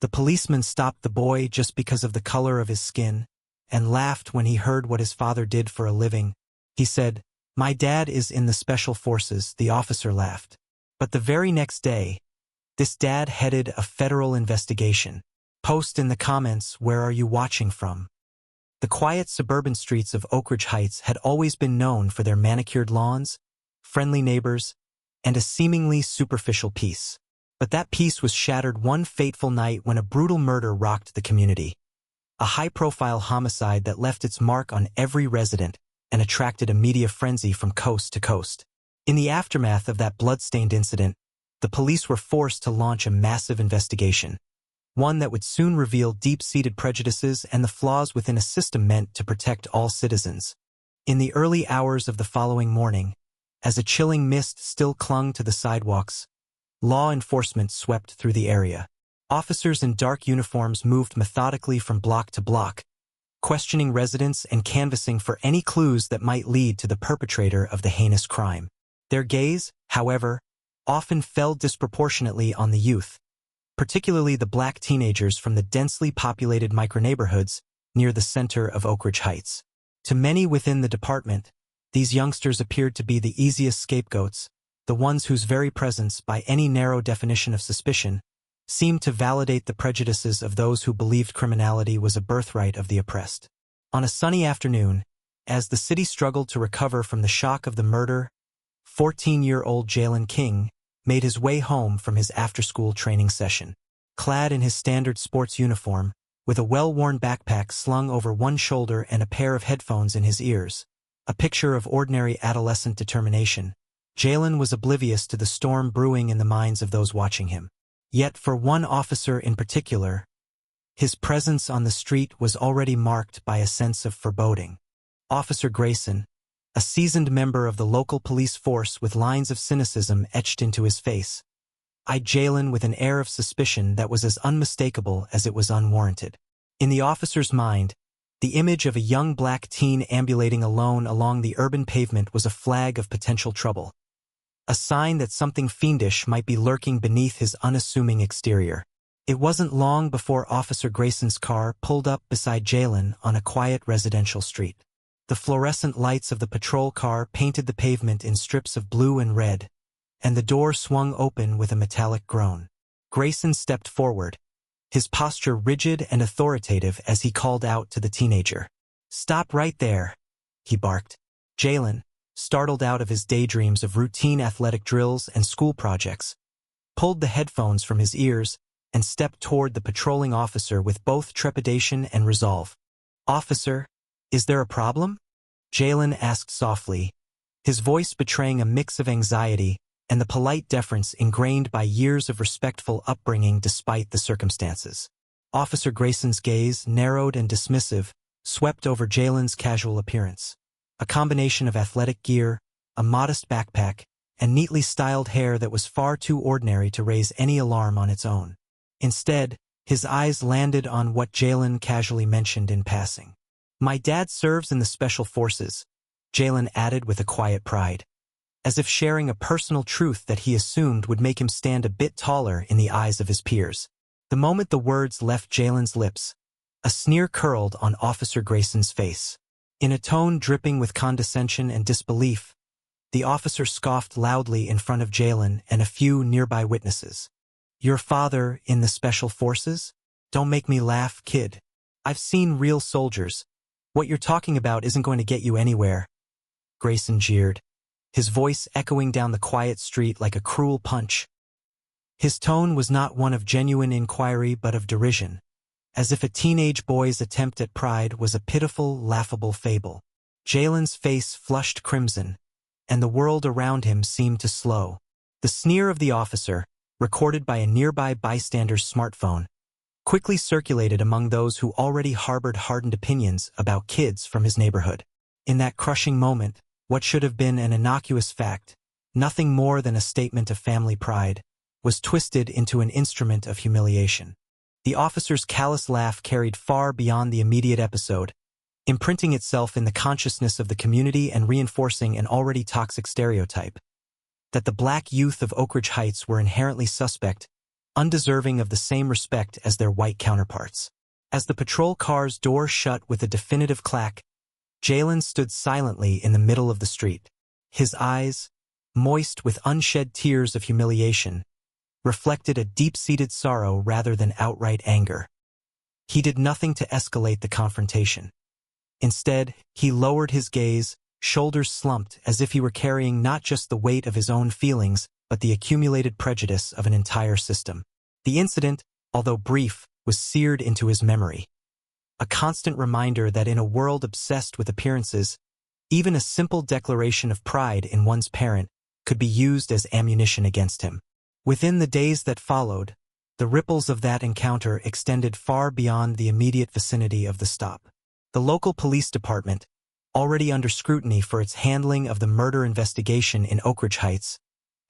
The policeman stopped the boy just because of the color of his skin, and laughed when he heard what his father did for a living. He said, "My dad is in the special forces," the officer laughed. But the very next day, this dad headed a federal investigation. Post in the comments, where are you watching from? The quiet suburban streets of Oakridge Heights had always been known for their manicured lawns, friendly neighbors, and a seemingly superficial peace. But that peace was shattered one fateful night when a brutal murder rocked the community. A high-profile homicide that left its mark on every resident and attracted a media frenzy from coast to coast. In the aftermath of that blood-stained incident, the police were forced to launch a massive investigation, one that would soon reveal deep-seated prejudices and the flaws within a system meant to protect all citizens. In the early hours of the following morning, as a chilling mist still clung to the sidewalks, law enforcement swept through the area. Officers in dark uniforms moved methodically from block to block, questioning residents and canvassing for any clues that might lead to the perpetrator of the heinous crime. Their gaze, however, often fell disproportionately on the youth, particularly the black teenagers from the densely populated microneighborhoods near the center of Oakridge Heights. To many within the department, these youngsters appeared to be the easiest scapegoats, the ones whose very presence, by any narrow definition of suspicion, seemed to validate the prejudices of those who believed criminality was a birthright of the oppressed. On a sunny afternoon, as the city struggled to recover from the shock of the murder, 14-year-old Jalen King made his way home from his after-school training session. Clad in his standard sports uniform, with a well-worn backpack slung over one shoulder and a pair of headphones in his ears, a picture of ordinary adolescent determination, Jalen was oblivious to the storm brewing in the minds of those watching him. Yet for one officer in particular, his presence on the street was already marked by a sense of foreboding. Officer Grayson, a seasoned member of the local police force with lines of cynicism etched into his face, eyed Jalen with an air of suspicion that was as unmistakable as it was unwarranted. In the officer's mind, the image of a young black teen ambulating alone along the urban pavement was a flag of potential trouble, a sign that something fiendish might be lurking beneath his unassuming exterior. It wasn't long before Officer Grayson's car pulled up beside Jalen on a quiet residential street. The fluorescent lights of the patrol car painted the pavement in strips of blue and red, and the door swung open with a metallic groan. Grayson stepped forward, his posture rigid and authoritative as he called out to the teenager. "Stop right there," he barked. Jalen, startled out of his daydreams of routine athletic drills and school projects, pulled the headphones from his ears and stepped toward the patrolling officer with both trepidation and resolve. "Officer, is there a problem?" Jalen asked softly, his voice betraying a mix of anxiety and the polite deference ingrained by years of respectful upbringing despite the circumstances. Officer Grayson's gaze, narrowed and dismissive, swept over Jalen's casual appearance. A combination of athletic gear, a modest backpack, and neatly styled hair that was far too ordinary to raise any alarm on its own. Instead, his eyes landed on what Jalen casually mentioned in passing. "My dad serves in the Special Forces," Jalen added with a quiet pride, as if sharing a personal truth that he assumed would make him stand a bit taller in the eyes of his peers. The moment the words left Jalen's lips, a sneer curled on Officer Grayson's face. In a tone dripping with condescension and disbelief, the officer scoffed loudly in front of Jalen and a few nearby witnesses. "Your father in the Special Forces? Don't make me laugh, kid. I've seen real soldiers. What you're talking about isn't going to get you anywhere," Grayson jeered, his voice echoing down the quiet street like a cruel punch. His tone was not one of genuine inquiry but of derision, as if a teenage boy's attempt at pride was a pitiful, laughable fable. Jalen's face flushed crimson, and the world around him seemed to slow. The sneer of the officer, recorded by a nearby bystander's smartphone, quickly circulated among those who already harbored hardened opinions about kids from his neighborhood. In that crushing moment, what should have been an innocuous fact, nothing more than a statement of family pride, was twisted into an instrument of humiliation. The officer's callous laugh carried far beyond the immediate episode, imprinting itself in the consciousness of the community and reinforcing an already toxic stereotype that the black youth of Oakridge Heights were inherently suspect, undeserving of the same respect as their white counterparts. As the patrol car's door shut with a definitive clack, Jalen stood silently in the middle of the street. His eyes, moist with unshed tears of humiliation, reflected a deep-seated sorrow rather than outright anger. He did nothing to escalate the confrontation. Instead, he lowered his gaze, shoulders slumped as if he were carrying not just the weight of his own feelings, but the accumulated prejudice of an entire system. The incident, although brief, was seared into his memory. A constant reminder that in a world obsessed with appearances, even a simple declaration of pride in one's parent could be used as ammunition against him. Within the days that followed, the ripples of that encounter extended far beyond the immediate vicinity of the stop. The local police department, already under scrutiny for its handling of the murder investigation in Oakridge Heights,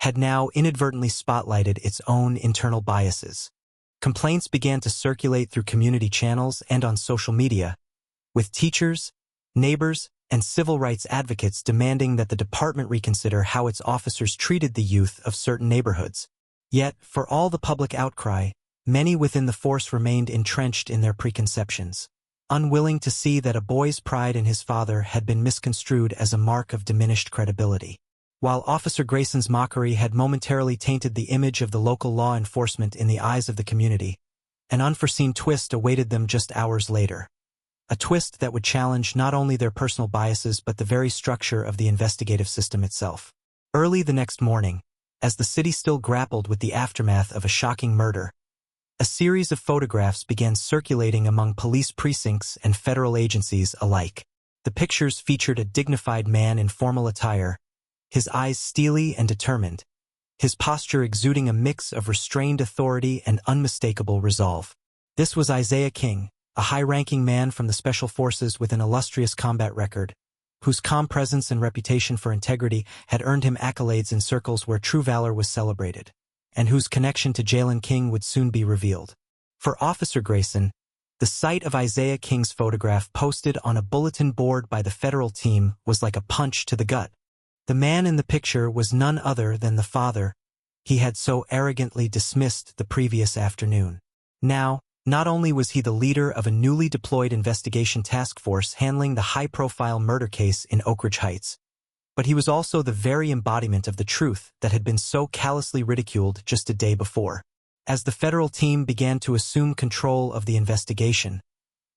had now inadvertently spotlighted its own internal biases. Complaints began to circulate through community channels and on social media, with teachers, neighbors, and civil rights advocates demanding that the department reconsider how its officers treated the youth of certain neighborhoods. Yet, for all the public outcry, many within the force remained entrenched in their preconceptions, unwilling to see that a boy's pride in his father had been misconstrued as a mark of diminished credibility. While Officer Grayson's mockery had momentarily tainted the image of the local law enforcement in the eyes of the community, an unforeseen twist awaited them just hours later. A twist that would challenge not only their personal biases but the very structure of the investigative system itself. Early the next morning, as the city still grappled with the aftermath of a shocking murder, a series of photographs began circulating among police precincts and federal agencies alike. The pictures featured a dignified man in formal attire, his eyes steely and determined, his posture exuding a mix of restrained authority and unmistakable resolve. This was Isaiah King, a high-ranking man from the Special Forces with an illustrious combat record, whose calm presence and reputation for integrity had earned him accolades in circles where true valor was celebrated, and whose connection to Jalen King would soon be revealed. For Officer Grayson, the sight of Isaiah King's photograph posted on a bulletin board by the federal team was like a punch to the gut. The man in the picture was none other than the father he had so arrogantly dismissed the previous afternoon. Now, not only was he the leader of a newly deployed investigation task force handling the high-profile murder case in Oakridge Heights, but he was also the very embodiment of the truth that had been so callously ridiculed just a day before. As the federal team began to assume control of the investigation,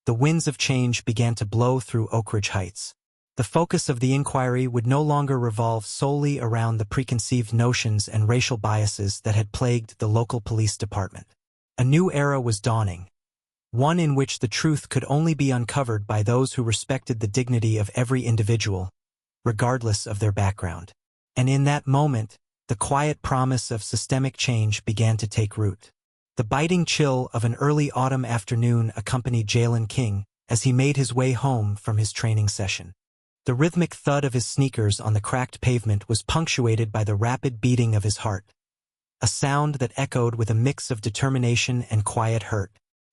the winds of change began to blow through Oakridge Heights. The focus of the inquiry would no longer revolve solely around the preconceived notions and racial biases that had plagued the local police department. A new era was dawning, one in which the truth could only be uncovered by those who respected the dignity of every individual, regardless of their background. And in that moment, the quiet promise of systemic change began to take root. The biting chill of an early autumn afternoon accompanied Jalen King as he made his way home from his training session. The rhythmic thud of his sneakers on the cracked pavement was punctuated by the rapid beating of his heart, a sound that echoed with a mix of determination and quiet hurt.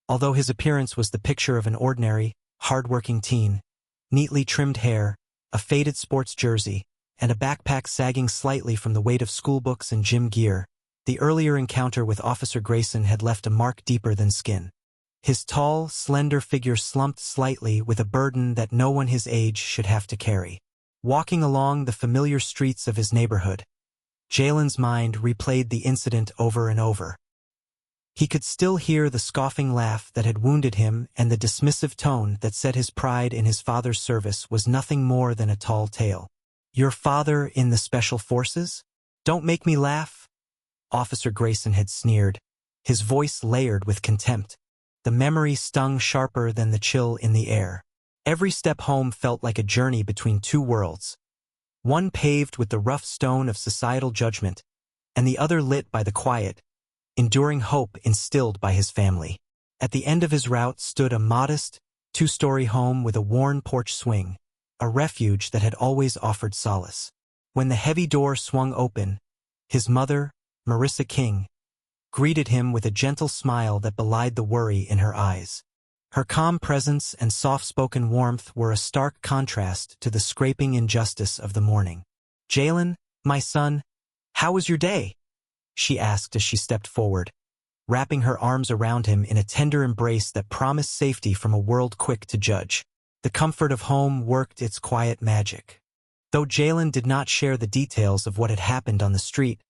Although his appearance was the picture of an ordinary, hard-working teen, neatly trimmed hair, a faded sports jersey, and a backpack sagging slightly from the weight of schoolbooks and gym gear, the earlier encounter with Officer Grayson had left a mark deeper than skin. His tall, slender figure slumped slightly with a burden that no one his age should have to carry. Walking along the familiar streets of his neighborhood, Jalen's mind replayed the incident over and over. He could still hear the scoffing laugh that had wounded him and the dismissive tone that said his pride in his father's service was nothing more than a tall tale. "Your father in the Special Forces? Don't make me laugh," Officer Grayson had sneered, his voice layered with contempt. The memory stung sharper than the chill in the air. Every step home felt like a journey between two worlds, one paved with the rough stone of societal judgment, and the other lit by the quiet, enduring hope instilled by his family. At the end of his route stood a modest, two-story home with a worn porch swing, a refuge that had always offered solace. When the heavy door swung open, his mother, Marissa King, greeted him with a gentle smile that belied the worry in her eyes. Her calm presence and soft-spoken warmth were a stark contrast to the scraping injustice of the morning. "Jalen, my son, how was your day?" she asked as she stepped forward, wrapping her arms around him in a tender embrace that promised safety from a world quick to judge. The comfort of home worked its quiet magic. Though Jalen did not share the details of what had happened on the street,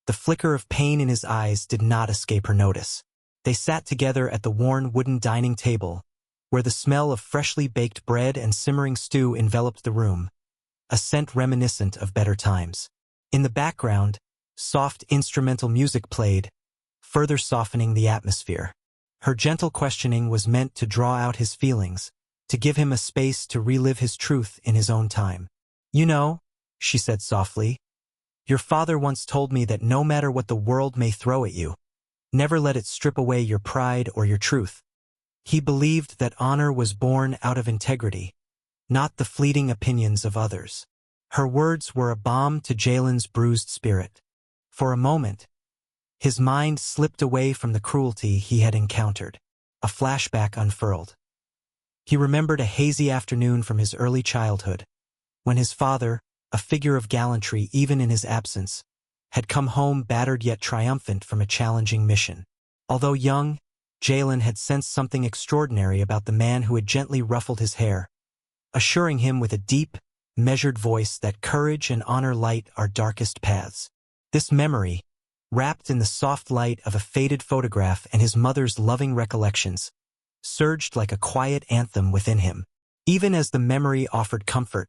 the flicker of pain in his eyes did not escape her notice. They sat together at the worn wooden dining table, where the smell of freshly baked bread and simmering stew enveloped the room, a scent reminiscent of better times. In the background, soft instrumental music played, further softening the atmosphere. Her gentle questioning was meant to draw out his feelings, to give him a space to relive his truth in his own time. "You know," she said softly, "your father once told me that no matter what the world may throw at you, never let it strip away your pride or your truth. He believed that honor was born out of integrity, not the fleeting opinions of others." Her words were a balm to Jalen's bruised spirit. For a moment, his mind slipped away from the cruelty he had encountered. A flashback unfurled. He remembered a hazy afternoon from his early childhood, when his father, a figure of gallantry even in his absence, had come home battered yet triumphant from a challenging mission. Although young, Jalen had sensed something extraordinary about the man who had gently ruffled his hair, assuring him with a deep, measured voice that courage and honor light our darkest paths. This memory, wrapped in the soft light of a faded photograph and his mother's loving recollections, surged like a quiet anthem within him. Even as the memory offered comfort,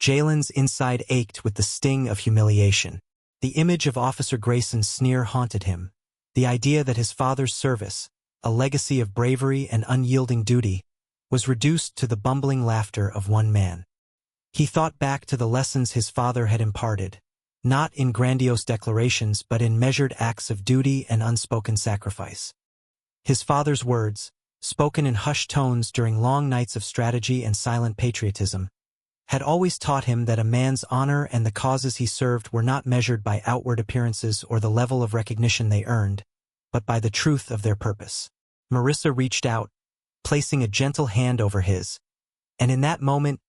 Jalen's inside ached with the sting of humiliation. The image of Officer Grayson's sneer haunted him. The idea that his father's service, a legacy of bravery and unyielding duty, was reduced to the bumbling laughter of one man. He thought back to the lessons his father had imparted, not in grandiose declarations but in measured acts of duty and unspoken sacrifice. His father's words, spoken in hushed tones during long nights of strategy and silent patriotism, had always taught him that a man's honor and the causes he served were not measured by outward appearances or the level of recognition they earned, but by the truth of their purpose. Marissa reached out, placing a gentle hand over his, and in that moment,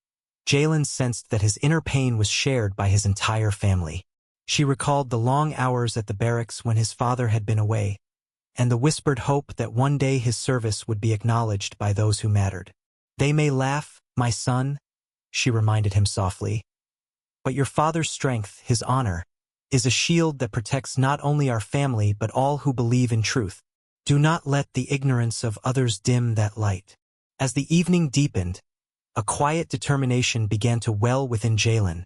Jalen sensed that his inner pain was shared by his entire family. She recalled the long hours at the barracks when his father had been away, and the whispered hope that one day his service would be acknowledged by those who mattered. "They may laugh, my son," she reminded him softly, "but your father's strength, his honor, is a shield that protects not only our family but all who believe in truth. Do not let the ignorance of others dim that light." As the evening deepened, a quiet determination began to well within Jalen,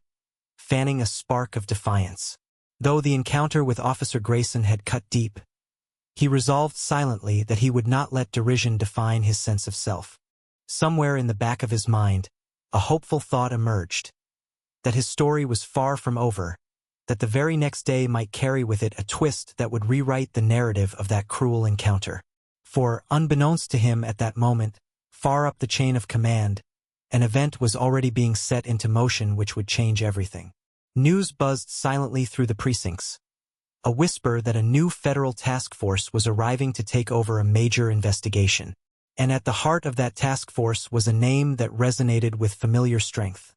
fanning a spark of defiance. Though the encounter with Officer Grayson had cut deep, he resolved silently that he would not let derision define his sense of self. Somewhere in the back of his mind, a hopeful thought emerged, that his story was far from over, that the very next day might carry with it a twist that would rewrite the narrative of that cruel encounter. For, unbeknownst to him at that moment, far up the chain of command, an event was already being set into motion which would change everything. News buzzed silently through the precincts, a whisper that a new federal task force was arriving to take over a major investigation. And at the heart of that task force was a name that resonated with familiar strength: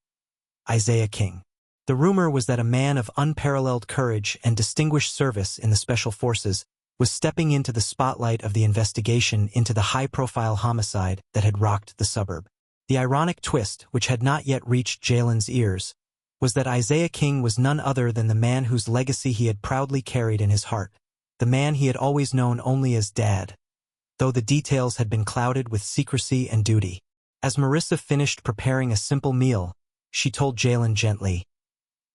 Isaiah King. The rumor was that a man of unparalleled courage and distinguished service in the Special Forces was stepping into the spotlight of the investigation into the high-profile homicide that had rocked the suburb. The ironic twist, which had not yet reached Jalen's ears, was that Isaiah King was none other than the man whose legacy he had proudly carried in his heart, the man he had always known only as Dad, though the details had been clouded with secrecy and duty. As Marissa finished preparing a simple meal, she told Jalen gently,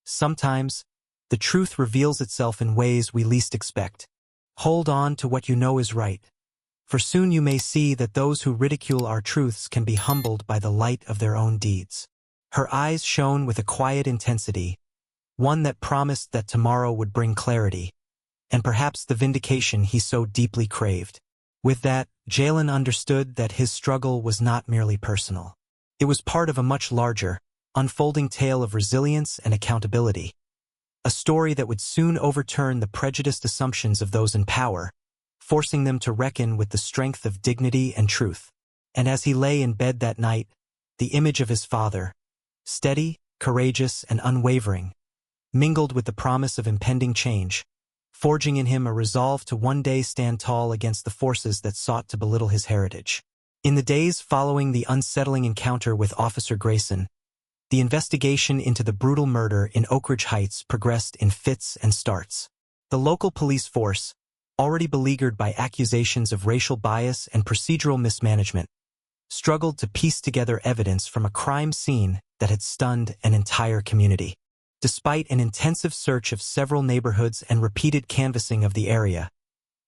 "Sometimes, the truth reveals itself in ways we least expect. Hold on to what you know is right, for soon you may see that those who ridicule our truths can be humbled by the light of their own deeds." Her eyes shone with a quiet intensity, one that promised that tomorrow would bring clarity, and perhaps the vindication he so deeply craved. With that, Jalen understood that his struggle was not merely personal. It was part of a much larger, unfolding tale of resilience and accountability, a story that would soon overturn the prejudiced assumptions of those in power, forcing them to reckon with the strength of dignity and truth. And as he lay in bed that night, the image of his father, steady, courageous, and unwavering, mingled with the promise of impending change, forging in him a resolve to one day stand tall against the forces that sought to belittle his heritage. In the days following the unsettling encounter with Officer Grayson, the investigation into the brutal murder in Oakridge Heights progressed in fits and starts. The local police force, already beleaguered by accusations of racial bias and procedural mismanagement, struggled to piece together evidence from a crime scene that had stunned an entire community. Despite an intensive search of several neighborhoods and repeated canvassing of the area,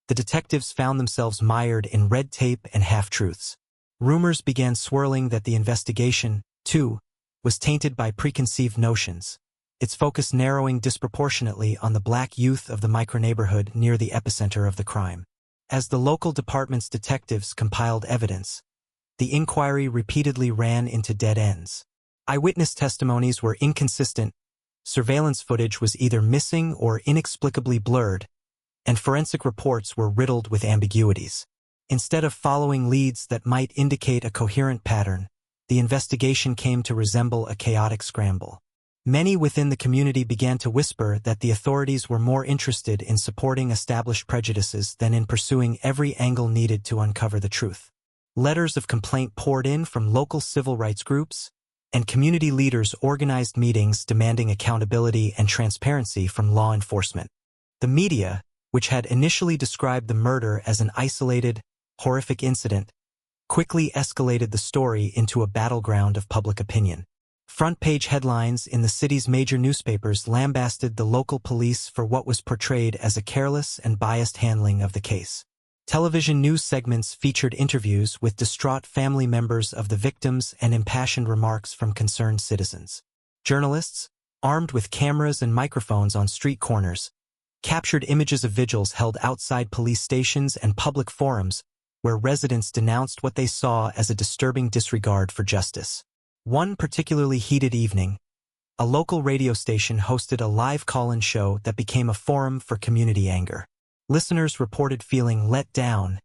the detectives found themselves mired in red tape and half-truths. Rumors began swirling that the investigation, too, was tainted by preconceived notions, its focus narrowing disproportionately on the black youth of the microneighborhood near the epicenter of the crime. As the local department's detectives compiled evidence, the inquiry repeatedly ran into dead ends. Eyewitness testimonies were inconsistent, surveillance footage was either missing or inexplicably blurred, and forensic reports were riddled with ambiguities. Instead of following leads that might indicate a coherent pattern, the investigation came to resemble a chaotic scramble. Many within the community began to whisper that the authorities were more interested in supporting established prejudices than in pursuing every angle needed to uncover the truth. Letters of complaint poured in from local civil rights groups, and community leaders organized meetings demanding accountability and transparency from law enforcement. The media, which had initially described the murder as an isolated, horrific incident, quickly escalated the story into a battleground of public opinion. Front-page headlines in the city's major newspapers lambasted the local police for what was portrayed as a careless and biased handling of the case. Television news segments featured interviews with distraught family members of the victims and impassioned remarks from concerned citizens. Journalists, armed with cameras and microphones on street corners, captured images of vigils held outside police stations and public forums where residents denounced what they saw as a disturbing disregard for justice. One particularly heated evening, a local radio station hosted a live call-in show that became a forum for community anger. Listeners reported feeling let down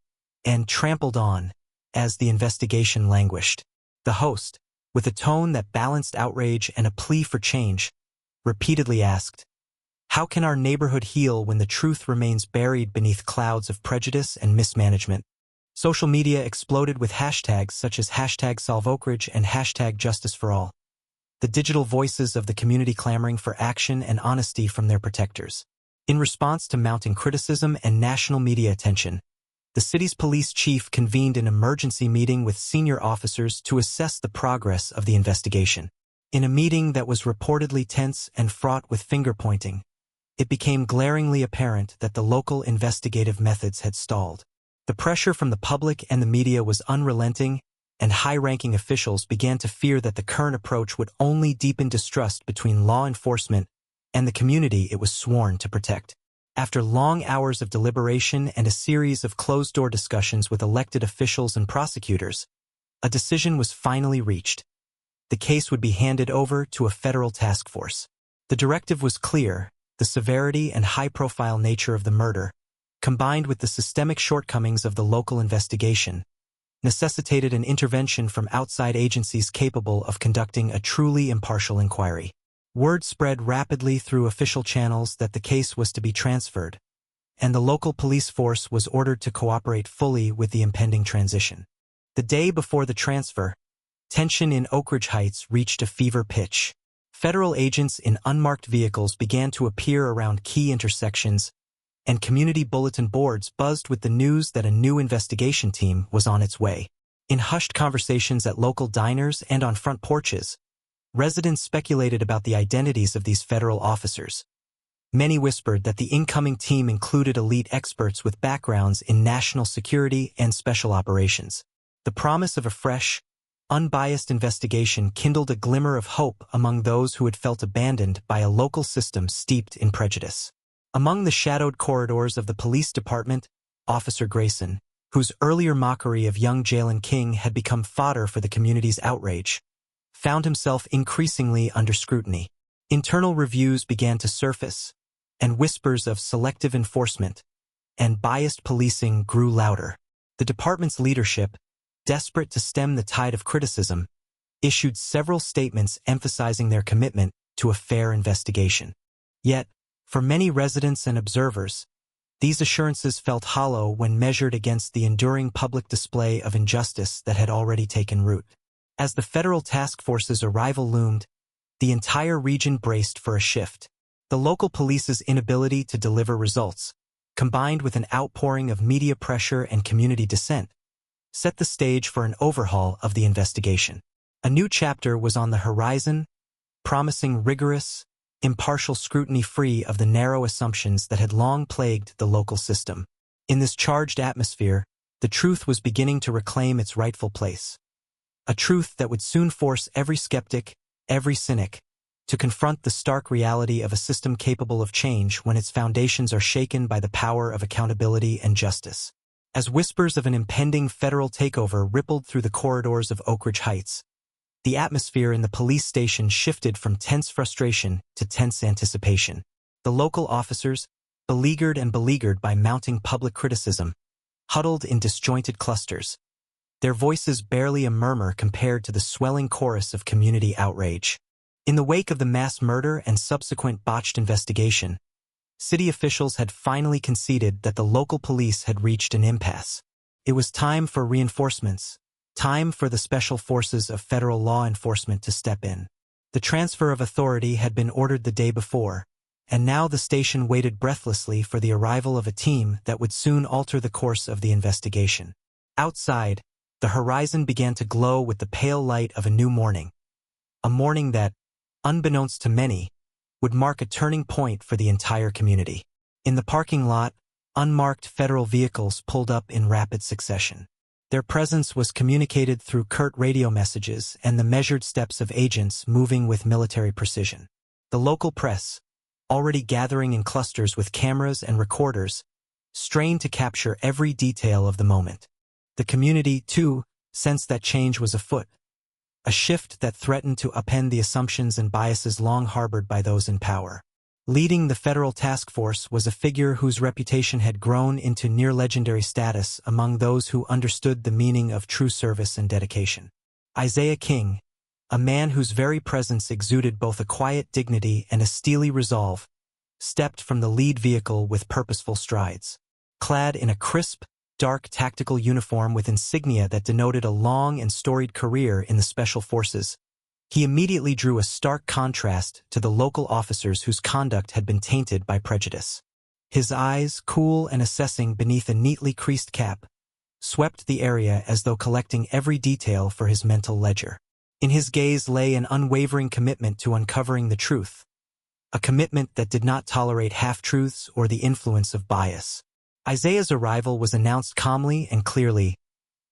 and trampled on as the investigation languished. The host, with a tone that balanced outrage and a plea for change, repeatedly asked, "How can our neighborhood heal when the truth remains buried beneath clouds of prejudice and mismanagement?" Social media exploded with hashtags such as #SolveOakridge and #JusticeForAll, the digital voices of the community clamoring for action and honesty from their protectors. In response to mounting criticism and national media attention, the city's police chief convened an emergency meeting with senior officers to assess the progress of the investigation. In a meeting that was reportedly tense and fraught with finger-pointing, it became glaringly apparent that the local investigative methods had stalled. The pressure from the public and the media was unrelenting, and high-ranking officials began to fear that the current approach would only deepen distrust between law enforcement and the community it was sworn to protect. After long hours of deliberation and a series of closed-door discussions with elected officials and prosecutors, a decision was finally reached. The case would be handed over to a federal task force. The directive was clear: the severity and high-profile nature of the murder, combined with the systemic shortcomings of the local investigation, necessitated an intervention from outside agencies capable of conducting a truly impartial inquiry. Word spread rapidly through official channels that the case was to be transferred, and the local police force was ordered to cooperate fully with the impending transition. The day before the transfer, tension in Oakridge Heights reached a fever pitch. Federal agents in unmarked vehicles began to appear around key intersections, and community bulletin boards buzzed with the news that a new investigation team was on its way. In hushed conversations at local diners and on front porches, residents speculated about the identities of these federal officers. Many whispered that the incoming team included elite experts with backgrounds in national security and special operations. The promise of a fresh, unbiased investigation kindled a glimmer of hope among those who had felt abandoned by a local system steeped in prejudice. Among the shadowed corridors of the police department, Officer Grayson, whose earlier mockery of young Jalen King had become fodder for the community's outrage, found himself increasingly under scrutiny. Internal reviews began to surface, and whispers of selective enforcement and biased policing grew louder. The department's leadership, desperate to stem the tide of criticism, issued several statements emphasizing their commitment to a fair investigation. Yet, for many residents and observers, These assurances felt hollow when measured against the enduring public display of injustice that had already taken root. As the federal task force's arrival loomed, the entire region braced for a shift. The local police's inability to deliver results, combined with an outpouring of media pressure and community dissent, set the stage for an overhaul of the investigation. A new chapter was on the horizon, promising rigorous, impartial scrutiny free of the narrow assumptions that had long plagued the local system. In this charged atmosphere, the truth was beginning to reclaim its rightful place. A truth that would soon force every skeptic, every cynic, to confront the stark reality of a system capable of change when its foundations are shaken by the power of accountability and justice. As whispers of an impending federal takeover rippled through the corridors of Oakridge Heights, the atmosphere in the police station shifted from tense frustration to tense anticipation. The local officers, beleaguered by mounting public criticism, huddled in disjointed clusters, their voices barely a murmur compared to the swelling chorus of community outrage. In the wake of the mass murder and subsequent botched investigation, city officials had finally conceded that the local police had reached an impasse. It was time for reinforcements, time for the special forces of federal law enforcement to step in. The transfer of authority had been ordered the day before, and now the station waited breathlessly for the arrival of a team that would soon alter the course of the investigation. Outside, the horizon began to glow with the pale light of a new morning. A morning that, unbeknownst to many, would mark a turning point for the entire community. In the parking lot, unmarked federal vehicles pulled up in rapid succession. Their presence was communicated through curt radio messages and the measured steps of agents moving with military precision. The local press, already gathering in clusters with cameras and recorders, strained to capture every detail of the moment. The community, too, sensed that change was afoot, a shift that threatened to upend the assumptions and biases long harbored by those in power. Leading the federal task force was a figure whose reputation had grown into near-legendary status among those who understood the meaning of true service and dedication. Isaiah King, a man whose very presence exuded both a quiet dignity and a steely resolve, stepped from the lead vehicle with purposeful strides. Clad in a crisp, dark tactical uniform with insignia that denoted a long and storied career in the special forces, he immediately drew a stark contrast to the local officers whose conduct had been tainted by prejudice. His eyes, cool and assessing beneath a neatly creased cap, swept the area as though collecting every detail for his mental ledger. In his gaze lay an unwavering commitment to uncovering the truth, a commitment that did not tolerate half-truths or the influence of bias. Isaiah's arrival was announced calmly and clearly.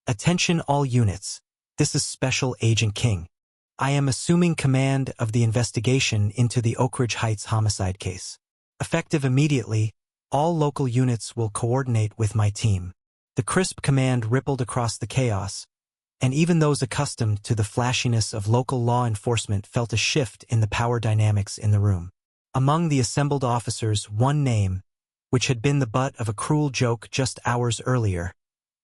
"Attention all units, this is Special Agent King. I am assuming command of the investigation into the Oakridge Heights homicide case. Effective immediately, all local units will coordinate with my team." The crisp command rippled across the chaos, and even those accustomed to the flashiness of local law enforcement felt a shift in the power dynamics in the room. Among the assembled officers, one name, which had been the butt of a cruel joke just hours earlier,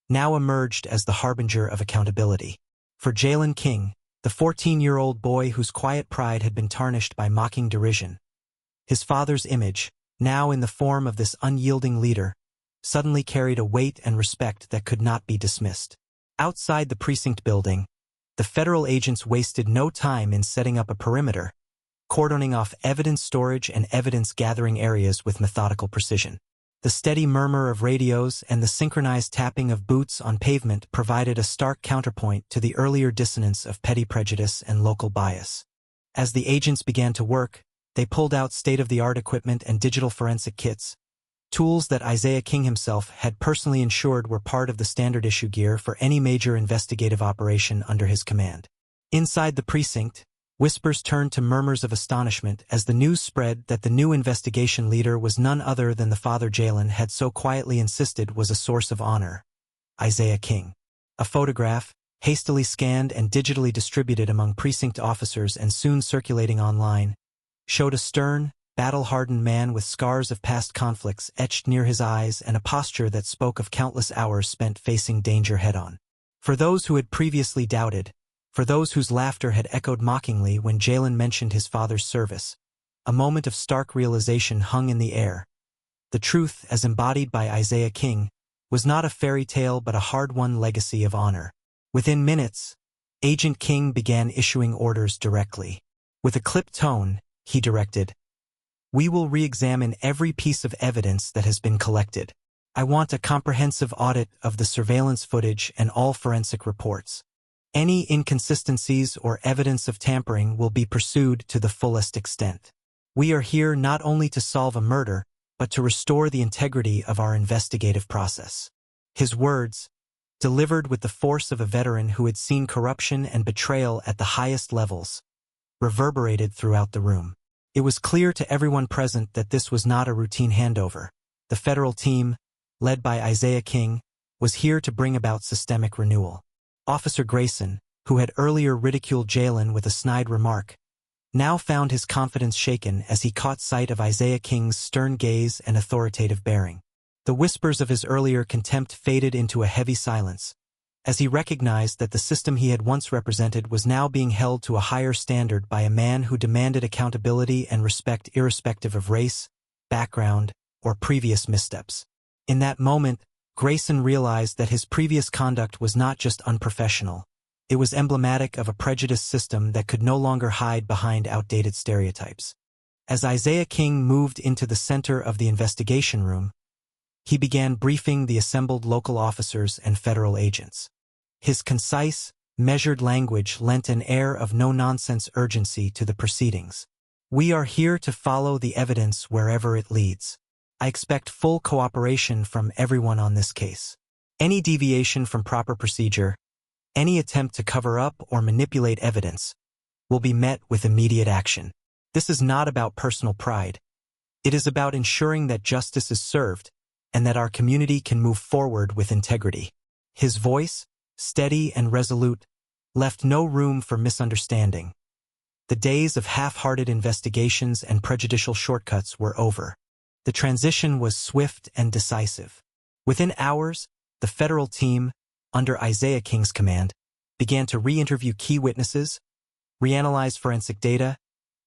now emerged as the harbinger of accountability. For Jalen King, the 14-year-old boy whose quiet pride had been tarnished by mocking derision, his father's image, now in the form of this unyielding leader, suddenly carried a weight and respect that could not be dismissed. Outside the precinct building, the federal agents wasted no time in setting up a perimeter, cordoning off evidence storage and evidence-gathering areas with methodical precision. The steady murmur of radios and the synchronized tapping of boots on pavement provided a stark counterpoint to the earlier dissonance of petty prejudice and local bias. As the agents began to work, they pulled out state-of-the-art equipment and digital forensic kits, tools that Isaiah King himself had personally ensured were part of the standard issue gear for any major investigative operation under his command. Inside the precinct, whispers turned to murmurs of astonishment as the news spread that the new investigation leader was none other than the father Jalen had so quietly insisted was a source of honor: Isaiah King. A photograph, hastily scanned and digitally distributed among precinct officers and soon circulating online, showed a stern, battle-hardened man with scars of past conflicts etched near his eyes and a posture that spoke of countless hours spent facing danger head-on. For those who had previously doubted, for those whose laughter had echoed mockingly when Jalen mentioned his father's service, a moment of stark realization hung in the air. The truth, as embodied by Isaiah King, was not a fairy tale but a hard-won legacy of honor. Within minutes, Agent King began issuing orders directly. With a clipped tone, he directed, "We will re-examine every piece of evidence that has been collected. I want a comprehensive audit of the surveillance footage and all forensic reports. Any inconsistencies or evidence of tampering will be pursued to the fullest extent. We are here not only to solve a murder, but to restore the integrity of our investigative process." His words, delivered with the force of a veteran who had seen corruption and betrayal at the highest levels, reverberated throughout the room. It was clear to everyone present that this was not a routine handover. The federal team, led by Isaiah King, was here to bring about systemic renewal. Officer Grayson, who had earlier ridiculed Jalen with a snide remark, now found his confidence shaken as he caught sight of Isaiah King's stern gaze and authoritative bearing. The whispers of his earlier contempt faded into a heavy silence, as he recognized that the system he had once represented was now being held to a higher standard by a man who demanded accountability and respect irrespective of race, background, or previous missteps. In that moment, Grayson realized that his previous conduct was not just unprofessional. It was emblematic of a prejudiced system that could no longer hide behind outdated stereotypes. As Isaiah King moved into the center of the investigation room, he began briefing the assembled local officers and federal agents. His concise, measured language lent an air of no-nonsense urgency to the proceedings. "We are here to follow the evidence wherever it leads. I expect full cooperation from everyone on this case. Any deviation from proper procedure, any attempt to cover up or manipulate evidence, will be met with immediate action. This is not about personal pride. It is about ensuring that justice is served and that our community can move forward with integrity." His voice, steady and resolute, left no room for misunderstanding. The days of half-hearted investigations and prejudicial shortcuts were over. The transition was swift and decisive. Within hours, the federal team, under Isaiah King's command, began to re-interview key witnesses, reanalyze forensic data,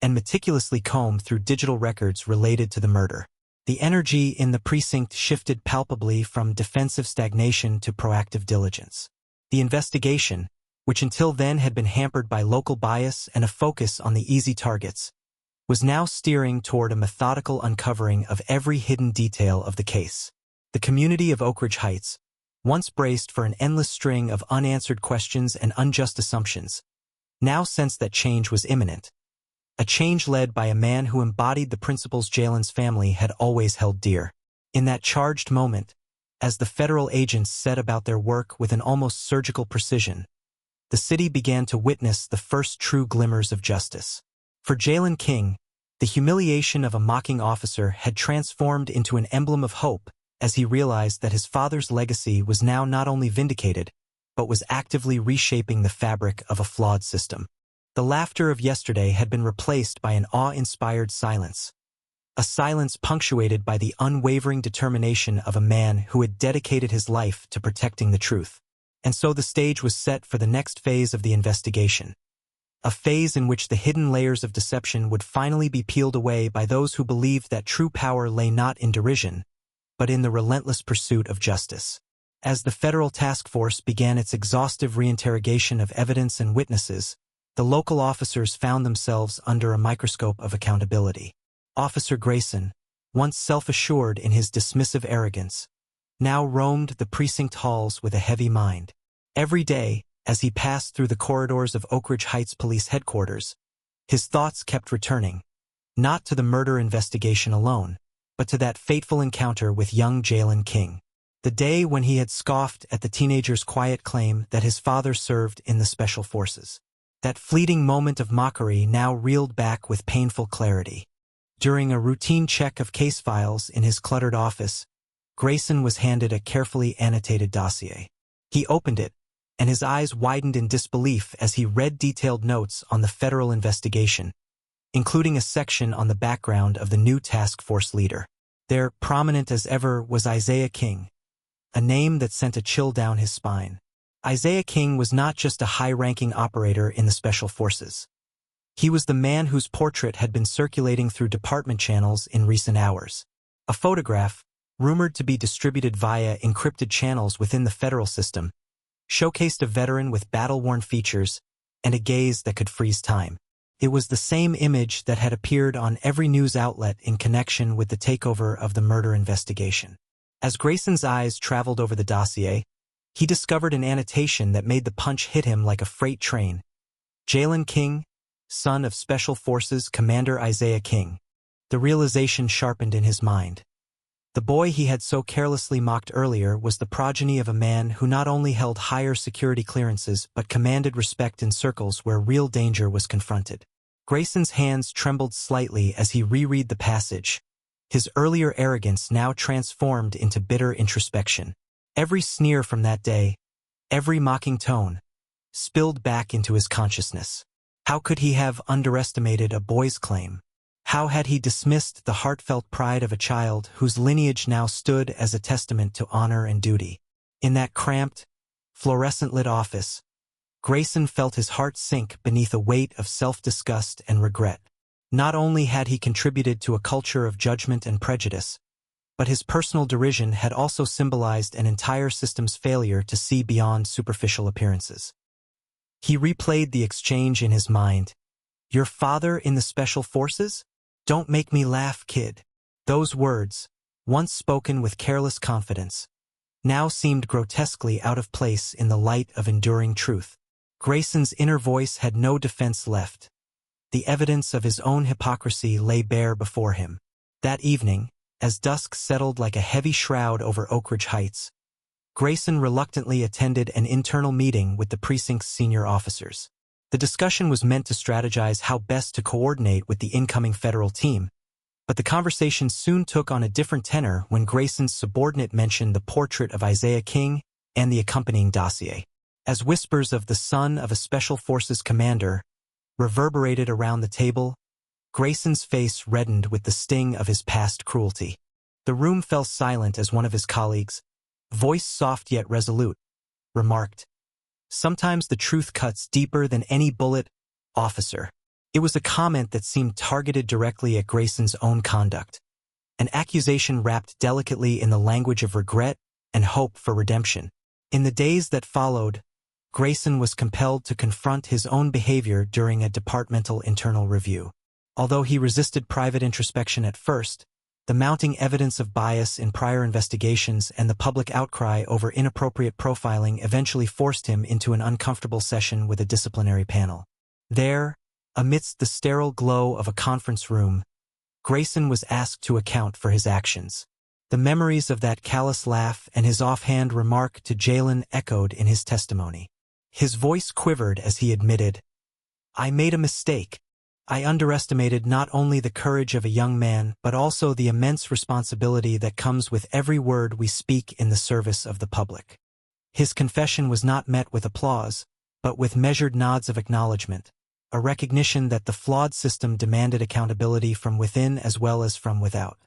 and meticulously comb through digital records related to the murder. The energy in the precinct shifted palpably from defensive stagnation to proactive diligence. The investigation, which until then had been hampered by local bias and a focus on the easy targets, was now steering toward a methodical uncovering of every hidden detail of the case. The community of Oakridge Heights, once braced for an endless string of unanswered questions and unjust assumptions, now sensed that change was imminent. A change led by a man who embodied the principles Jalen's family had always held dear. In that charged moment, as the federal agents set about their work with an almost surgical precision, the city began to witness the first true glimmers of justice. For Jalen King, the humiliation of a mocking officer had transformed into an emblem of hope as he realized that his father's legacy was now not only vindicated, but was actively reshaping the fabric of a flawed system. The laughter of yesterday had been replaced by an awe-inspired silence, a silence punctuated by the unwavering determination of a man who had dedicated his life to protecting the truth. And so the stage was set for the next phase of the investigation, a phase in which the hidden layers of deception would finally be peeled away by those who believed that true power lay not in derision, but in the relentless pursuit of justice. As the federal task force began its exhaustive reinterrogation of evidence and witnesses, the local officers found themselves under a microscope of accountability. Officer Grayson, once self-assured in his dismissive arrogance, now roamed the precinct halls with a heavy mind. Every day, as he passed through the corridors of Oakridge Heights Police Headquarters, his thoughts kept returning, not to the murder investigation alone, but to that fateful encounter with young Jalen King. The day when he had scoffed at the teenager's quiet claim that his father served in the Special Forces. That fleeting moment of mockery now reeled back with painful clarity. During a routine check of case files in his cluttered office, Grayson was handed a carefully annotated dossier. He opened it, and his eyes widened in disbelief as he read detailed notes on the federal investigation, including a section on the background of the new task force leader. There, prominent as ever, was Isaiah King, a name that sent a chill down his spine. Isaiah King was not just a high-ranking operator in the Special Forces. He was the man whose portrait had been circulating through department channels in recent hours. A photograph, rumored to be distributed via encrypted channels within the federal system, showcased a veteran with battle-worn features and a gaze that could freeze time. It was the same image that had appeared on every news outlet in connection with the takeover of the murder investigation. As Grayson's eyes traveled over the dossier, he discovered an annotation that made the punch hit him like a freight train. Jalen King, son of Special Forces Commander Isaiah King. The realization sharpened in his mind. The boy he had so carelessly mocked earlier was the progeny of a man who not only held higher security clearances but commanded respect in circles where real danger was confronted. Grayson's hands trembled slightly as he reread the passage, his earlier arrogance now transformed into bitter introspection. Every sneer from that day, every mocking tone, spilled back into his consciousness. How could he have underestimated a boy's claim? How had he dismissed the heartfelt pride of a child whose lineage now stood as a testament to honor and duty? In that cramped, fluorescent-lit office, Grayson felt his heart sink beneath a weight of self-disgust and regret. Not only had he contributed to a culture of judgment and prejudice, but his personal derision had also symbolized an entire system's failure to see beyond superficial appearances. He replayed the exchange in his mind. "Your father in the Special Forces? Don't make me laugh, kid." Those words, once spoken with careless confidence, now seemed grotesquely out of place in the light of enduring truth. Grayson's inner voice had no defense left. The evidence of his own hypocrisy lay bare before him. That evening, as dusk settled like a heavy shroud over Oakridge Heights, Grayson reluctantly attended an internal meeting with the precinct's senior officers. The discussion was meant to strategize how best to coordinate with the incoming federal team, but the conversation soon took on a different tenor when Grayson's subordinate mentioned the portrait of Isaiah King and the accompanying dossier. As whispers of the son of a Special Forces commander reverberated around the table, Grayson's face reddened with the sting of his past cruelty. The room fell silent as one of his colleagues, voice soft yet resolute, remarked, "Sometimes the truth cuts deeper than any bullet, officer." It was a comment that seemed targeted directly at Grayson's own conduct, an accusation wrapped delicately in the language of regret and hope for redemption. In the days that followed, Grayson was compelled to confront his own behavior during a departmental internal review. Although he resisted private introspection at first, the mounting evidence of bias in prior investigations and the public outcry over inappropriate profiling eventually forced him into an uncomfortable session with a disciplinary panel. There, amidst the sterile glow of a conference room, Grayson was asked to account for his actions. The memories of that callous laugh and his offhand remark to Jalen echoed in his testimony. His voice quivered as he admitted, "I made a mistake. I underestimated not only the courage of a young man but also the immense responsibility that comes with every word we speak in the service of the public." His confession was not met with applause, but with measured nods of acknowledgement, a recognition that the flawed system demanded accountability from within as well as from without.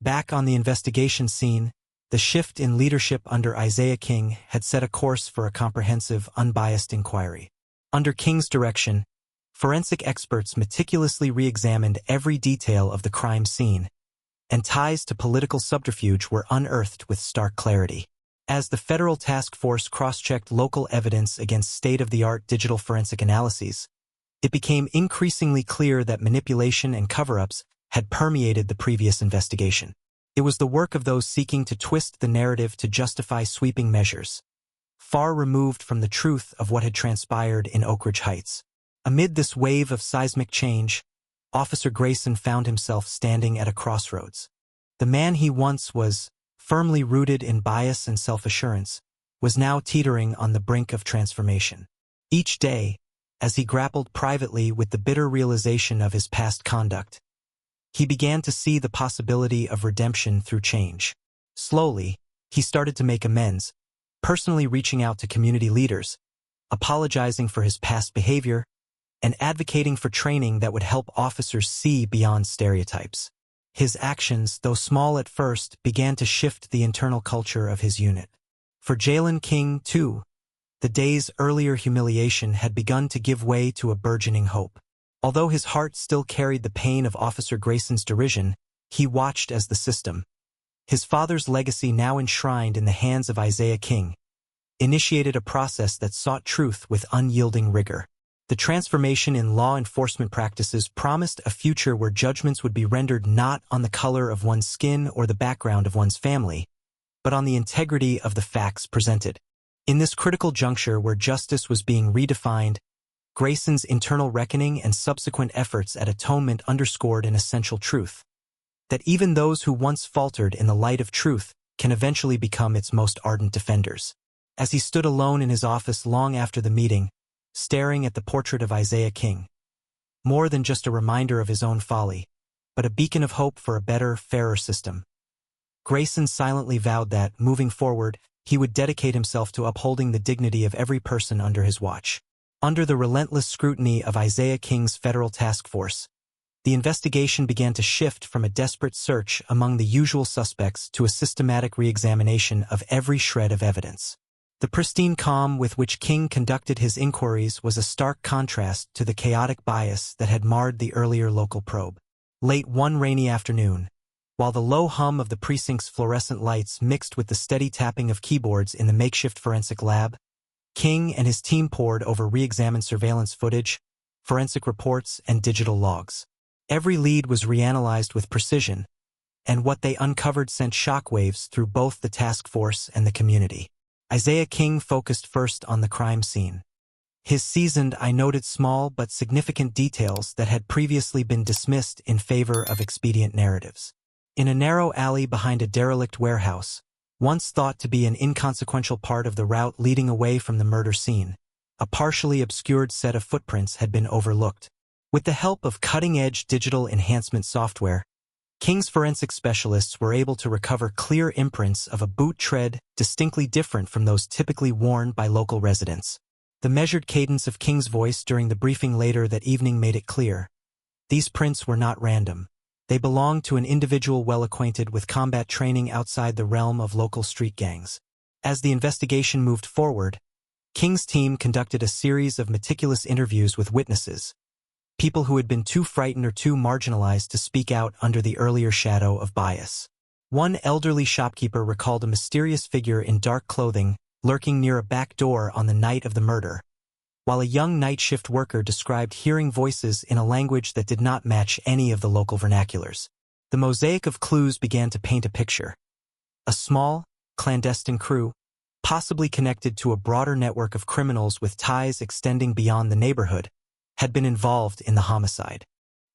Back on the investigation scene, the shift in leadership under Isaiah King had set a course for a comprehensive, unbiased inquiry. Under King's direction, forensic experts meticulously re-examined every detail of the crime scene, and ties to political subterfuge were unearthed with stark clarity. As the federal task force cross-checked local evidence against state-of-the-art digital forensic analyses, it became increasingly clear that manipulation and cover-ups had permeated the previous investigation. It was the work of those seeking to twist the narrative to justify sweeping measures, far removed from the truth of what had transpired in Oakridge Heights. Amid this wave of seismic change, Officer Grayson found himself standing at a crossroads. The man he once was, firmly rooted in bias and self-assurance, was now teetering on the brink of transformation. Each day, as he grappled privately with the bitter realization of his past conduct, he began to see the possibility of redemption through change. Slowly, he started to make amends, personally reaching out to community leaders, apologizing for his past behavior, and advocating for training that would help officers see beyond stereotypes. His actions, though small at first, began to shift the internal culture of his unit. For Jalen King, too, the day's earlier humiliation had begun to give way to a burgeoning hope. Although his heart still carried the pain of Officer Grayson's derision, he watched as the system, His father's legacy, now enshrined in the hands of Isaiah King, initiated a process that sought truth with unyielding rigor. The transformation in law enforcement practices promised a future where judgments would be rendered not on the color of one's skin or the background of one's family, but on the integrity of the facts presented. In this critical juncture where justice was being redefined, Grayson's internal reckoning and subsequent efforts at atonement underscored an essential truth: that even those who once faltered in the light of truth can eventually become its most ardent defenders. As he stood alone in his office long after the meeting, staring at the portrait of Isaiah King, more than just a reminder of his own folly, but a beacon of hope for a better, fairer system, Grayson silently vowed that, moving forward, he would dedicate himself to upholding the dignity of every person under his watch. Under the relentless scrutiny of Isaiah King's federal task force, the investigation began to shift from a desperate search among the usual suspects to a systematic re-examination of every shred of evidence. The pristine calm with which King conducted his inquiries was a stark contrast to the chaotic bias that had marred the earlier local probe. Late one rainy afternoon, while the low hum of the precinct's fluorescent lights mixed with the steady tapping of keyboards in the makeshift forensic lab, King and his team pored over re-examined surveillance footage, forensic reports, and digital logs. Every lead was reanalyzed with precision, and what they uncovered sent shockwaves through both the task force and the community. Isaiah King focused first on the crime scene. His seasoned eye noted small but significant details that had previously been dismissed in favor of expedient narratives. In a narrow alley behind a derelict warehouse, once thought to be an inconsequential part of the route leading away from the murder scene, a partially obscured set of footprints had been overlooked. With the help of cutting-edge digital enhancement software, King's forensic specialists were able to recover clear imprints of a boot tread distinctly different from those typically worn by local residents. The measured cadence of King's voice during the briefing later that evening made it clear: these prints were not random. They belonged to an individual well acquainted with combat training outside the realm of local street gangs. As the investigation moved forward, King's team conducted a series of meticulous interviews with witnesses, people who had been too frightened or too marginalized to speak out under the earlier shadow of bias. One elderly shopkeeper recalled a mysterious figure in dark clothing lurking near a back door on the night of the murder, while a young night shift worker described hearing voices in a language that did not match any of the local vernaculars. The mosaic of clues began to paint a picture. A small, clandestine crew, possibly connected to a broader network of criminals with ties extending beyond the neighborhood, had been involved in the homicide.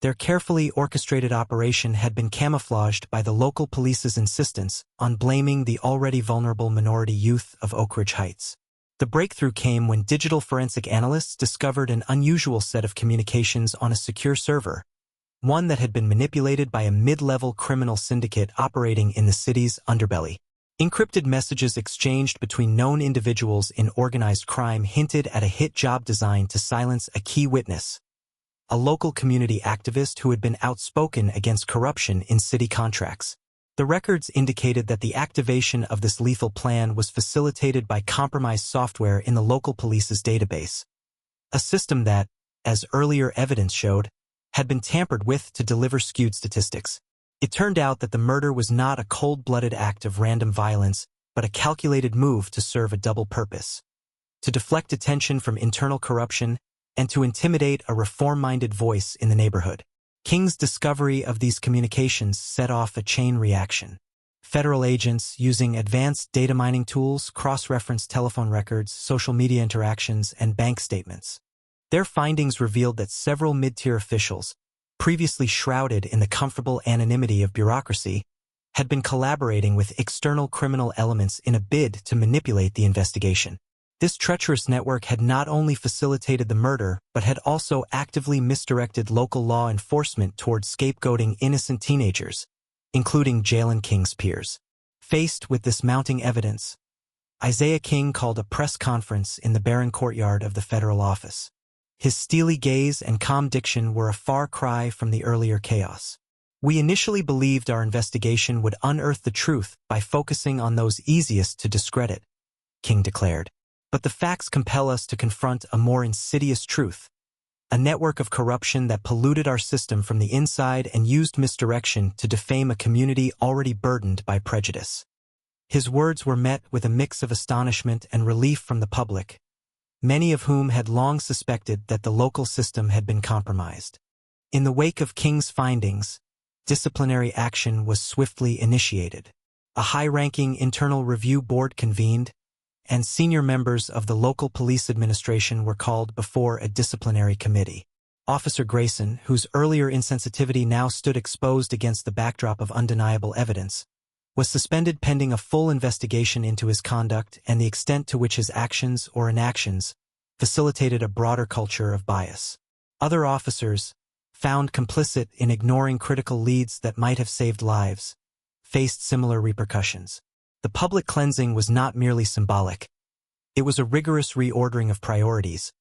Their carefully orchestrated operation had been camouflaged by the local police's insistence on blaming the already vulnerable minority youth of Oakridge Heights. The breakthrough came when digital forensic analysts discovered an unusual set of communications on a secure server, one that had been manipulated by a mid-level criminal syndicate operating in the city's underbelly. Encrypted messages exchanged between known individuals in organized crime hinted at a hit job designed to silence a key witness, a local community activist who had been outspoken against corruption in city contracts. The records indicated that the activation of this lethal plan was facilitated by compromised software in the local police's database, a system that, as earlier evidence showed, had been tampered with to deliver skewed statistics. It turned out that the murder was not a cold-blooded act of random violence, but a calculated move to serve a double purpose: to deflect attention from internal corruption and to intimidate a reform-minded voice in the neighborhood. King's discovery of these communications set off a chain reaction. Federal agents, using advanced data mining tools, cross-referenced telephone records, social media interactions, and bank statements. Their findings revealed that several mid-tier officials, previously shrouded in the comfortable anonymity of bureaucracy, had been collaborating with external criminal elements in a bid to manipulate the investigation. This treacherous network had not only facilitated the murder, but had also actively misdirected local law enforcement towards scapegoating innocent teenagers, including Jalen King's peers. Faced with this mounting evidence, Isaiah King called a press conference in the barren courtyard of the federal office. His steely gaze and calm diction were a far cry from the earlier chaos. "We initially believed our investigation would unearth the truth by focusing on those easiest to discredit," King declared. "But the facts compel us to confront a more insidious truth: a network of corruption that polluted our system from the inside and used misdirection to defame a community already burdened by prejudice. His words were met with a mix of astonishment and relief from the public, many of whom had long suspected that the local system had been compromised. In the wake of King's findings, disciplinary action was swiftly initiated. A high-ranking internal review board convened, and senior members of the local police administration were called before a disciplinary committee. Officer Grayson, whose earlier insensitivity now stood exposed against the backdrop of undeniable evidence, was suspended pending a full investigation into his conduct and the extent to which his actions or inactions facilitated a broader culture of bias. Other officers, found complicit in ignoring critical leads that might have saved lives, faced similar repercussions. The public cleansing was not merely symbolic. It was a rigorous reordering of priorities,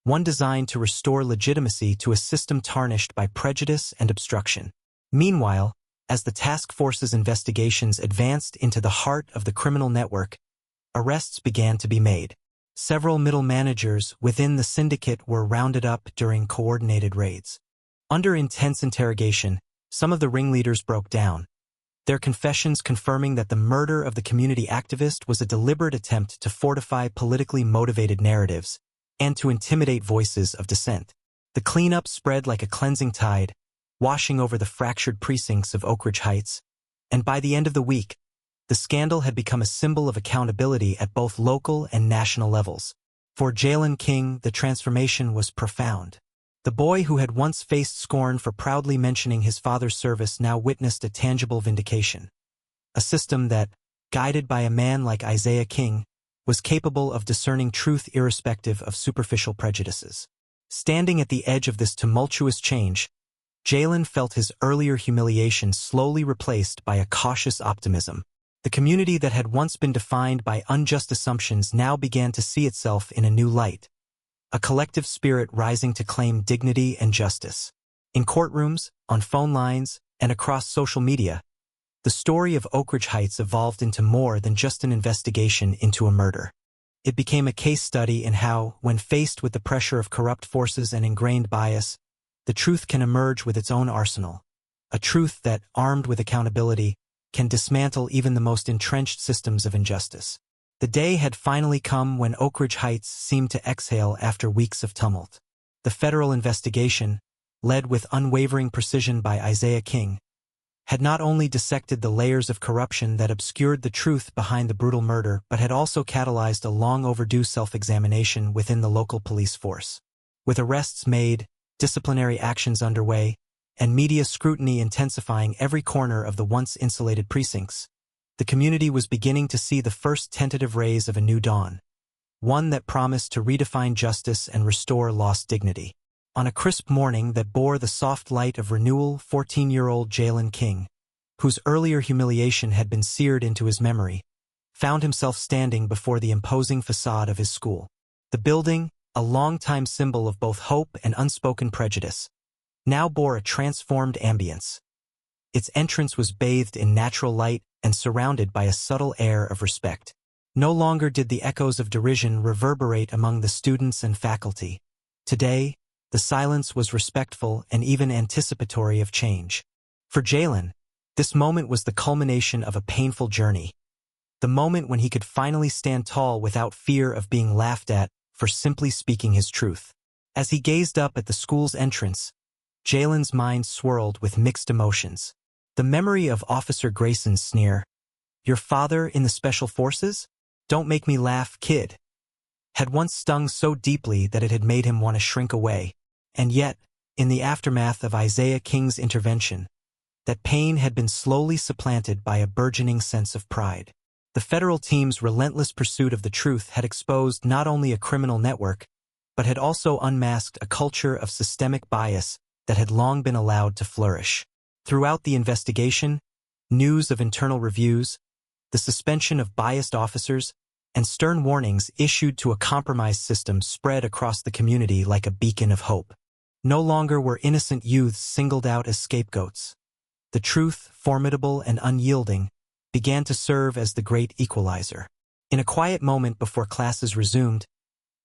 one designed to restore legitimacy to a system tarnished by prejudice and obstruction. Meanwhile, as the task force's investigations advanced into the heart of the criminal network, arrests began to be made. Several middle managers within the syndicate were rounded up during coordinated raids. Under intense interrogation, some of the ringleaders broke down, their confessions confirming that the murder of the community activist was a deliberate attempt to fortify politically motivated narratives and to intimidate voices of dissent. The cleanup spread like a cleansing tide, washing over the fractured precincts of Oakridge Heights, and by the end of the week, the scandal had become a symbol of accountability at both local and national levels. For Jalen King, the transformation was profound. The boy who had once faced scorn for proudly mentioning his father's service now witnessed a tangible vindication. A system that, guided by a man like Isaiah King, was capable of discerning truth irrespective of superficial prejudices. Standing at the edge of this tumultuous change, Jalen felt his earlier humiliation slowly replaced by a cautious optimism. The community that had once been defined by unjust assumptions now began to see itself in a new light, a collective spirit rising to claim dignity and justice. In courtrooms, on phone lines, and across social media, the story of Oakridge Heights evolved into more than just an investigation into a murder. It became a case study in how, when faced with the pressure of corrupt forces and ingrained bias, the truth can emerge with its own arsenal, a truth that, armed with accountability, can dismantle even the most entrenched systems of injustice. The day had finally come when Oakridge Heights seemed to exhale after weeks of tumult. The federal investigation, led with unwavering precision by Isaiah King, had not only dissected the layers of corruption that obscured the truth behind the brutal murder but had also catalyzed a long-overdue self-examination within the local police force. With arrests made, disciplinary actions underway, and media scrutiny intensifying every corner of the once insulated precincts, the community was beginning to see the first tentative rays of a new dawn, one that promised to redefine justice and restore lost dignity. On a crisp morning that bore the soft light of renewal, 14-year-old Jalen King, whose earlier humiliation had been seared into his memory, found himself standing before the imposing facade of his school. The building, a longtime symbol of both hope and unspoken prejudice, now bore a transformed ambience. Its entrance was bathed in natural light and surrounded by a subtle air of respect. No longer did the echoes of derision reverberate among the students and faculty. Today, the silence was respectful and even anticipatory of change. For Jalen, this moment was the culmination of a painful journey, the moment when he could finally stand tall without fear of being laughed at for simply speaking his truth. As he gazed up at the school's entrance, Jalen's mind swirled with mixed emotions. The memory of Officer Grayson's sneer, "Your father in the Special Forces? Don't make me laugh, kid," had once stung so deeply that it had made him want to shrink away. And yet, in the aftermath of Isaiah King's intervention, that pain had been slowly supplanted by a burgeoning sense of pride. The federal team's relentless pursuit of the truth had exposed not only a criminal network, but had also unmasked a culture of systemic bias that had long been allowed to flourish. Throughout the investigation, news of internal reviews, the suspension of biased officers, and stern warnings issued to a compromised system spread across the community like a beacon of hope. No longer were innocent youths singled out as scapegoats. The truth, formidable and unyielding, began to serve as the great equalizer. In a quiet moment before classes resumed,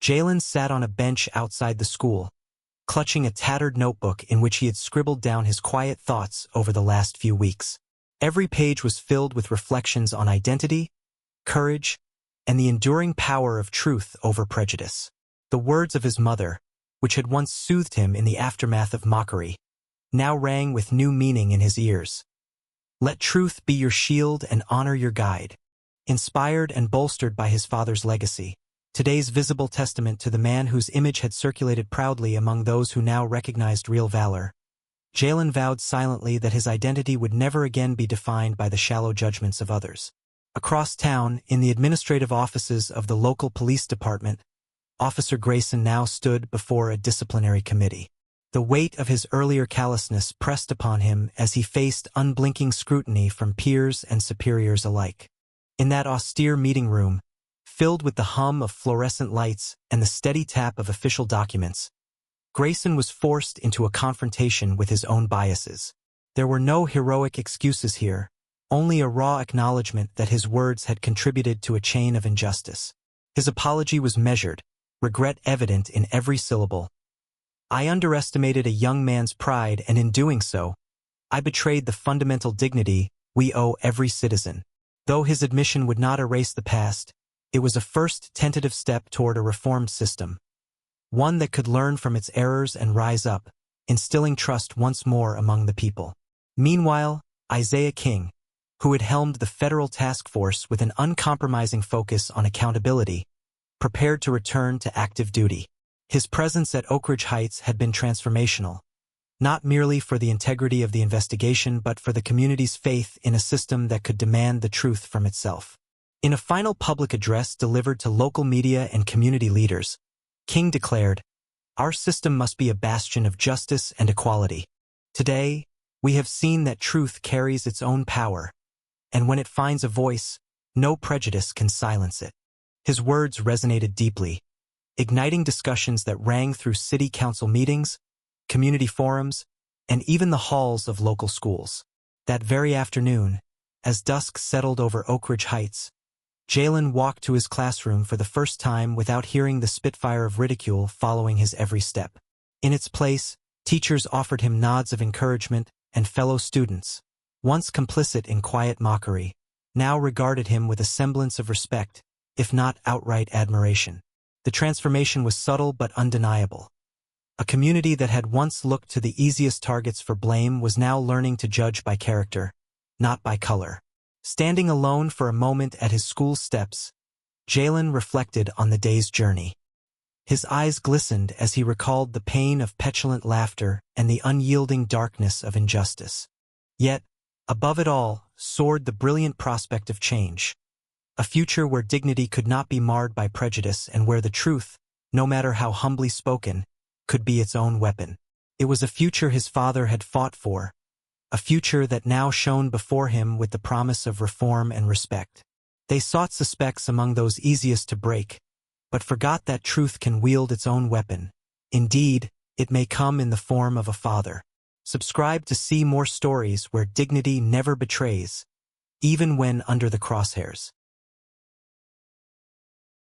Jalen sat on a bench outside the school, clutching a tattered notebook in which he had scribbled down his quiet thoughts over the last few weeks. Every page was filled with reflections on identity, courage, and the enduring power of truth over prejudice. The words of his mother, which had once soothed him in the aftermath of mockery, now rang with new meaning in his ears. Let truth be your shield and honor your guide. Inspired and bolstered by his father's legacy, today's visible testament to the man whose image had circulated proudly among those who now recognized real valor, Jalen vowed silently that his identity would never again be defined by the shallow judgments of others. Across town, in the administrative offices of the local police department, Officer Grayson now stood before a disciplinary committee. The weight of his earlier callousness pressed upon him as he faced unblinking scrutiny from peers and superiors alike. In that austere meeting room, filled with the hum of fluorescent lights and the steady tap of official documents, Grayson was forced into a confrontation with his own biases. There were no heroic excuses here, only a raw acknowledgement that his words had contributed to a chain of injustice. His apology was measured, regret evident in every syllable. I underestimated a young man's pride, and in doing so, I betrayed the fundamental dignity we owe every citizen. Though his admission would not erase the past, it was a first tentative step toward a reformed system, one that could learn from its errors and rise up, instilling trust once more among the people. Meanwhile, Isaiah King, who had helmed the federal task force with an uncompromising focus on accountability, prepared to return to active duty. His presence at Oakridge Heights had been transformational, not merely for the integrity of the investigation but for the community's faith in a system that could demand the truth from itself. In a final public address delivered to local media and community leaders, King declared, "Our system must be a bastion of justice and equality. Today, we have seen that truth carries its own power, and when it finds a voice, no prejudice can silence it." His words resonated deeply, igniting discussions that rang through city council meetings, community forums, and even the halls of local schools. That very afternoon, as dusk settled over Oakridge Heights, Jalen walked to his classroom for the first time without hearing the spitfire of ridicule following his every step. In its place, teachers offered him nods of encouragement, and fellow students, once complicit in quiet mockery, now regarded him with a semblance of respect, if not outright admiration. The transformation was subtle but undeniable. A community that had once looked to the easiest targets for blame was now learning to judge by character, not by color. Standing alone for a moment at his school steps, Jalen reflected on the day's journey. His eyes glistened as he recalled the pain of petulant laughter and the unyielding darkness of injustice. Yet, above it all, soared the brilliant prospect of change. A future where dignity could not be marred by prejudice and where the truth, no matter how humbly spoken, could be its own weapon. It was a future his father had fought for, a future that now shone before him with the promise of reform and respect. They sought suspects among those easiest to break, but forgot that truth can wield its own weapon. Indeed, it may come in the form of a father. Subscribe to see more stories where dignity never betrays, even when under the crosshairs.